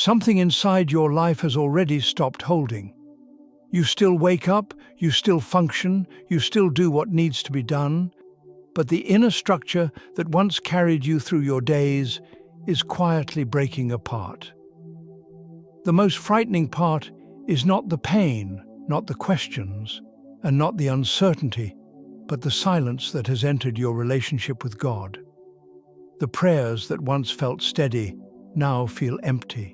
Something inside your life has already stopped holding. You still wake up, you still function, you still do what needs to be done, but the inner structure that once carried you through your days is quietly breaking apart. The most frightening part is not the pain, not the questions, and not the uncertainty, but the silence that has entered your relationship with God. The prayers that once felt steady now feel empty.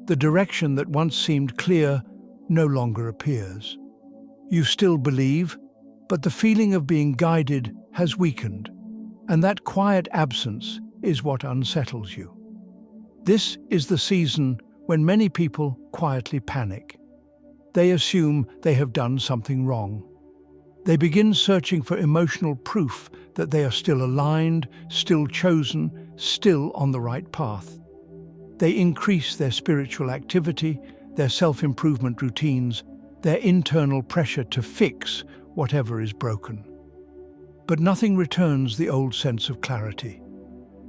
The direction that once seemed clear no longer appears. You still believe, but the feeling of being guided has weakened, and that quiet absence is what unsettles you. This is the season when many people quietly panic. They assume they have done something wrong. They begin searching for emotional proof that they are still aligned, still chosen, still on the right path. They increase their spiritual activity, their self-improvement routines, their internal pressure to fix whatever is broken. But nothing returns the old sense of clarity.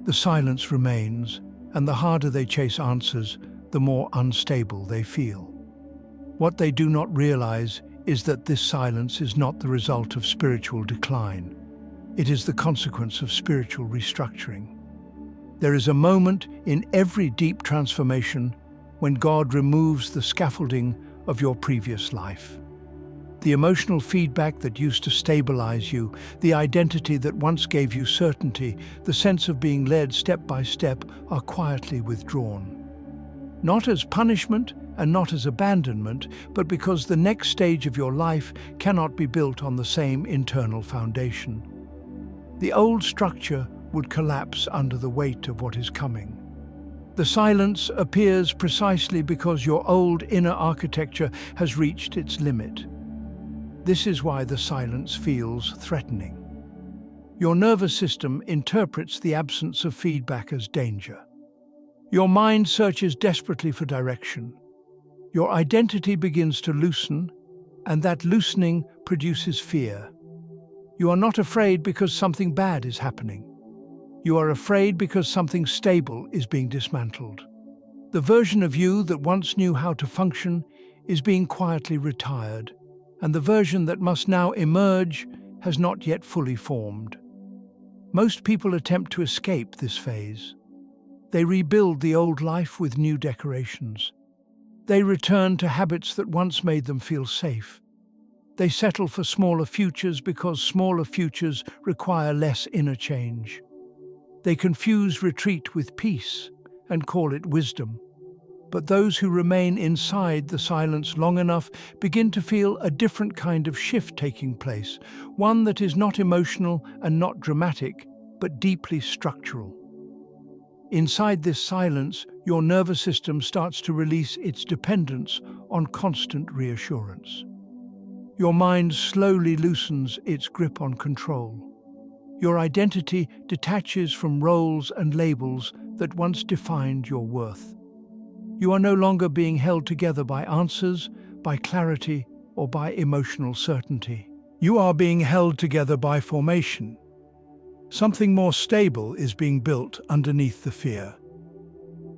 The silence remains, and the harder they chase answers, the more unstable they feel. What they do not realize is that this silence is not the result of spiritual decline. It is the consequence of spiritual restructuring. There is a moment in every deep transformation when God removes the scaffolding of your previous life. The emotional feedback that used to stabilize you, the identity that once gave you certainty, the sense of being led step by step are quietly withdrawn. Not as punishment and not as abandonment, but because the next stage of your life cannot be built on the same internal foundation. The old structure would collapse under the weight of what is coming. The silence appears precisely because your old inner architecture has reached its limit. This is why the silence feels threatening. Your nervous system interprets the absence of feedback as danger. Your mind searches desperately for direction. Your identity begins to loosen, and that loosening produces fear. You are not afraid because something bad is happening. You are afraid because something stable is being dismantled. The version of you that once knew how to function is being quietly retired, and the version that must now emerge has not yet fully formed. Most people attempt to escape this phase. They rebuild the old life with new decorations. They return to habits that once made them feel safe. They settle for smaller futures because smaller futures require less inner change. They confuse retreat with peace and call it wisdom. But those who remain inside the silence long enough begin to feel a different kind of shift taking place, one that is not emotional and not dramatic, but deeply structural. Inside this silence, your nervous system starts to release its dependence on constant reassurance. Your mind slowly loosens its grip on control. Your identity detaches from roles and labels that once defined your worth. You are no longer being held together by answers, by clarity, or by emotional certainty. You are being held together by formation. Something more stable is being built underneath the fear.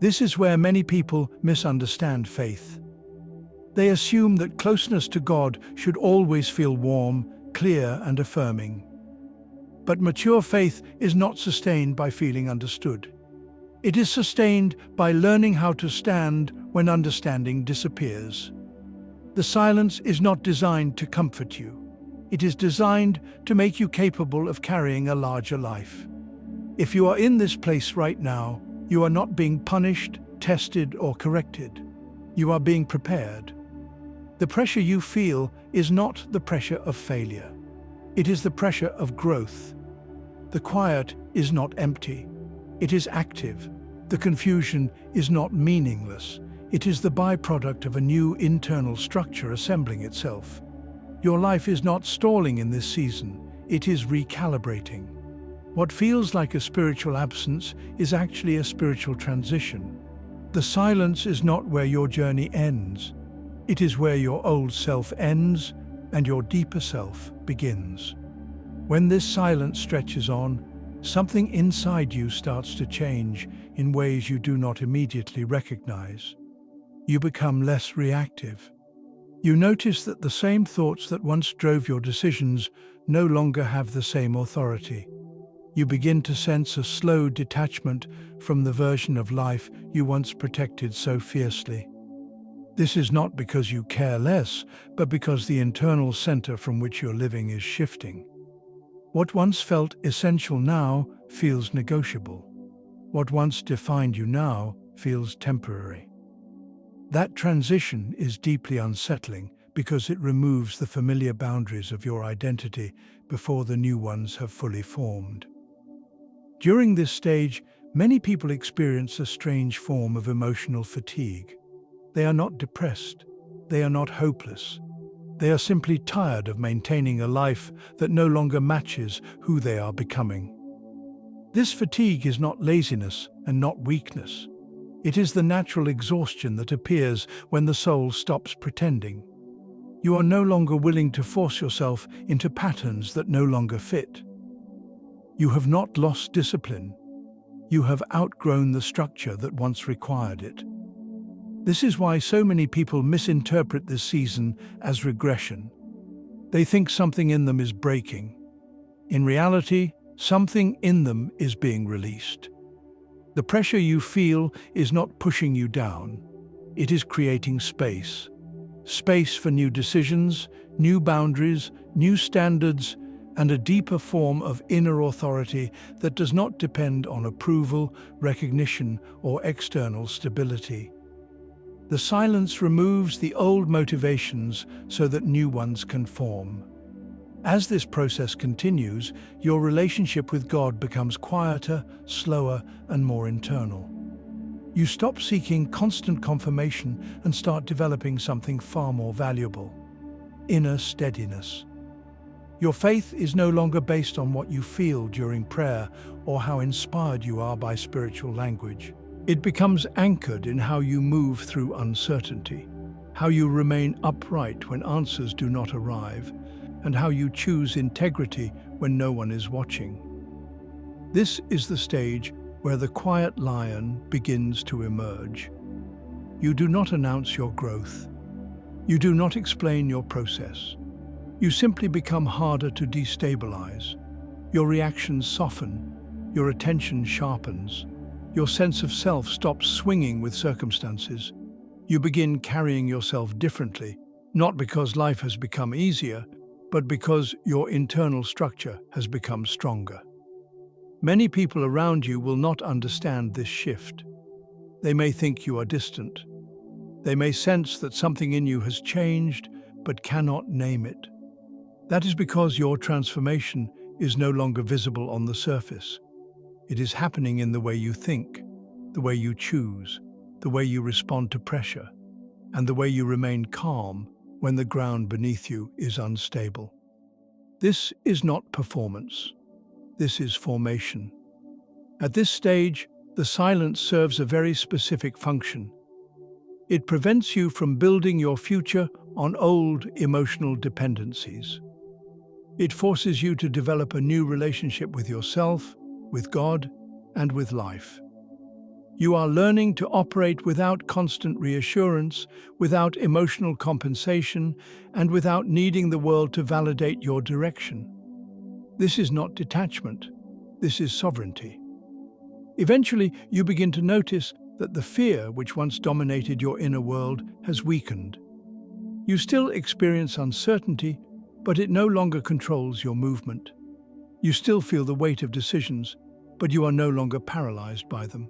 This is where many people misunderstand faith. They assume that closeness to God should always feel warm, clear, and affirming. But mature faith is not sustained by feeling understood. It is sustained by learning how to stand when understanding disappears. The silence is not designed to comfort you. It is designed to make you capable of carrying a larger life. If you are in this place right now, you are not being punished, tested, or corrected. You are being prepared. The pressure you feel is not the pressure of failure. It is the pressure of growth. The quiet is not empty. It is active. The confusion is not meaningless. It is the byproduct of a new internal structure assembling itself. Your life is not stalling in this season. It is recalibrating. What feels like a spiritual absence is actually a spiritual transition. The silence is not where your journey ends. It is where your old self ends and your deeper self begins. When this silence stretches on, Something inside you starts to change in ways you do not immediately recognize. You become less reactive. You notice that the same thoughts that once drove your decisions no longer have the same authority. You begin to sense a slow detachment from the version of life you once protected so fiercely. This is not because you care less, but because the internal center from which you're living is shifting. What once felt essential now feels negotiable. What once defined you now feels temporary. That transition is deeply unsettling because it removes the familiar boundaries of your identity before the new ones have fully formed. During this stage, many people experience a strange form of emotional fatigue. They are not depressed. They are not hopeless. They are simply tired of maintaining a life that no longer matches who they are becoming. This fatigue is not laziness and not weakness. It is the natural exhaustion that appears when the soul stops pretending. You are no longer willing to force yourself into patterns that no longer fit. You have not lost discipline. You have outgrown the structure that once required it. This is why so many people misinterpret this season as regression. They think something in them is breaking. In reality, something in them is being released. The pressure you feel is not pushing you down. It is creating space. Space for new decisions, new boundaries, new standards, and a deeper form of inner authority that does not depend on approval, recognition, or external stability. The silence removes the old motivations so that new ones can form. As this process continues, your relationship with God becomes quieter, slower, and more internal. You stop seeking constant confirmation and start developing something far more valuable: inner steadiness. Your faith is no longer based on what you feel during prayer or how inspired you are by spiritual language. It becomes anchored in how you move through uncertainty, how you remain upright when answers do not arrive, and how you choose integrity when no one is watching. This is the stage where the quiet lion begins to emerge. You do not announce your growth. You do not explain your process. You simply become harder to destabilize. Your reactions soften. Your attention sharpens. Your sense of self stops swinging with circumstances. You begin carrying yourself differently, not because life has become easier, but because your internal structure has become stronger. Many people around you will not understand this shift. They may think you are distant. They may sense that something in you has changed, but cannot name it. That is because your transformation is no longer visible on the surface. It is happening in the way you think, the way you choose, the way you respond to pressure, and the way you remain calm when the ground beneath you is unstable. This is not performance. This is formation. At this stage, the silence serves a very specific function. It prevents you from building your future on old emotional dependencies. It forces you to develop a new relationship with yourself, with God, and with life. You are learning to operate without constant reassurance, without emotional compensation, and without needing the world to validate your direction. This is not detachment. This is sovereignty. Eventually, you begin to notice that the fear which once dominated your inner world has weakened. You still experience uncertainty, but it no longer controls your movement. You still feel the weight of decisions, but you are no longer paralyzed by them.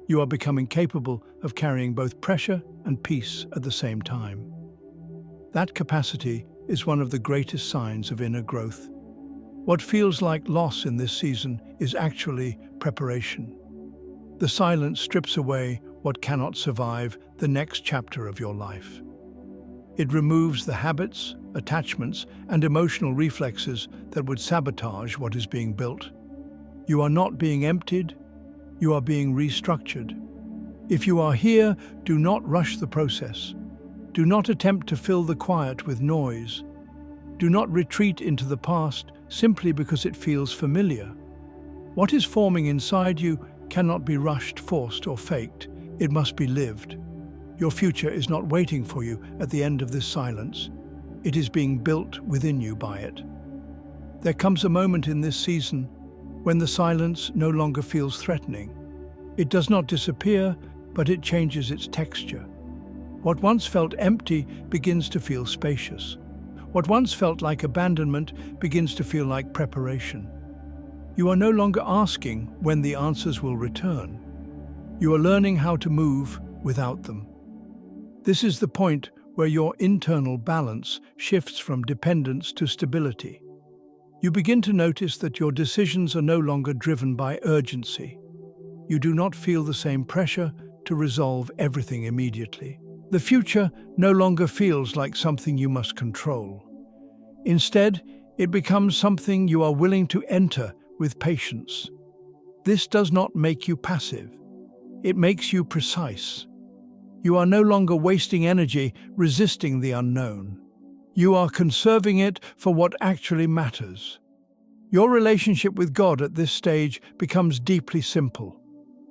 You are becoming capable of carrying both pressure and peace at the same time. That capacity is one of the greatest signs of inner growth. What feels like loss in this season is actually preparation. The silence strips away what cannot survive the next chapter of your life. It removes the habits, attachments, and emotional reflexes that would sabotage what is being built. You are not being emptied, you are being restructured. If you are here, do not rush the process. Do not attempt to fill the quiet with noise. Do not retreat into the past simply because it feels familiar. What is forming inside you cannot be rushed, forced, or faked. It must be lived. Your future is not waiting for you at the end of this silence. It is being built within you by it. There comes a moment in this season when the silence no longer feels threatening. It does not disappear, but it changes its texture. What once felt empty begins to feel spacious. What once felt like abandonment begins to feel like preparation. You are no longer asking when the answers will return. You are learning how to move without them. This is the point where your internal balance shifts from dependence to stability. You begin to notice that your decisions are no longer driven by urgency. You do not feel the same pressure to resolve everything immediately. The future no longer feels like something you must control. Instead, it becomes something you are willing to enter with patience. This does not make you passive. It makes you precise. You are no longer wasting energy resisting the unknown. You are conserving it for what actually matters. Your relationship with God at this stage becomes deeply simple.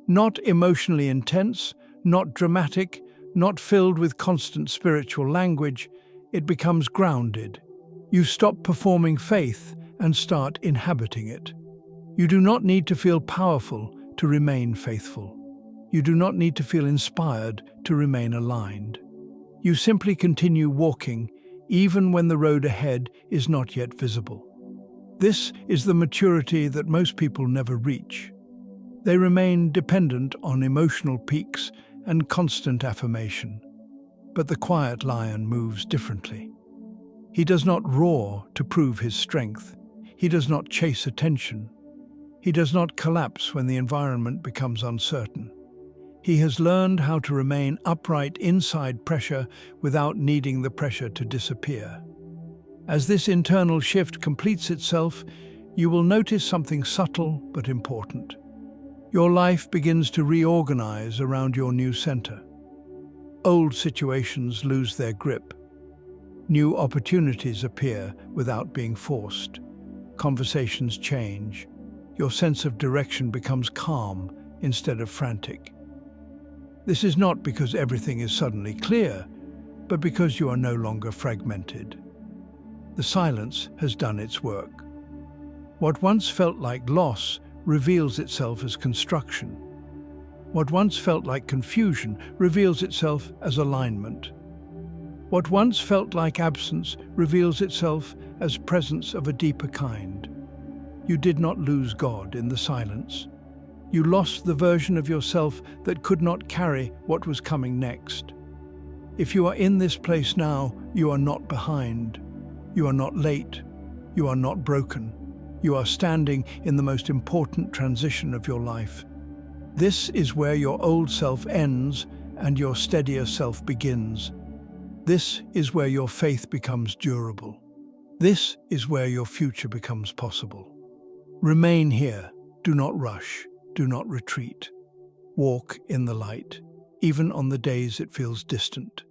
Not emotionally intense, not dramatic, not filled with constant spiritual language. It becomes grounded. You stop performing faith and start inhabiting it. You do not need to feel powerful to remain faithful. You do not need to feel inspired to remain aligned. You simply continue walking even when the road ahead is not yet visible. This is the maturity that most people never reach. They remain dependent on emotional peaks and constant affirmation. But the quiet lion moves differently. He does not roar to prove his strength. He does not chase attention. He does not collapse when the environment becomes uncertain. He has learned how to remain upright inside pressure without needing the pressure to disappear. As this internal shift completes itself, you will notice something subtle but important. Your life begins to reorganize around your new center. Old situations lose their grip. New opportunities appear without being forced. Conversations change. Your sense of direction becomes calm instead of frantic. This is not because everything is suddenly clear, but because you are no longer fragmented. The silence has done its work. What once felt like loss reveals itself as construction. What once felt like confusion reveals itself as alignment. What once felt like absence reveals itself as presence of a deeper kind. You did not lose God in the silence. You lost the version of yourself that could not carry what was coming next. If you are in this place now, you are not behind. You are not late. You are not broken. You are standing in the most important transition of your life. This is where your old self ends and your steadier self begins. This is where your faith becomes durable. This is where your future becomes possible. Remain here. Do not rush. Do not retreat. Walk in the light, even on the days it feels distant.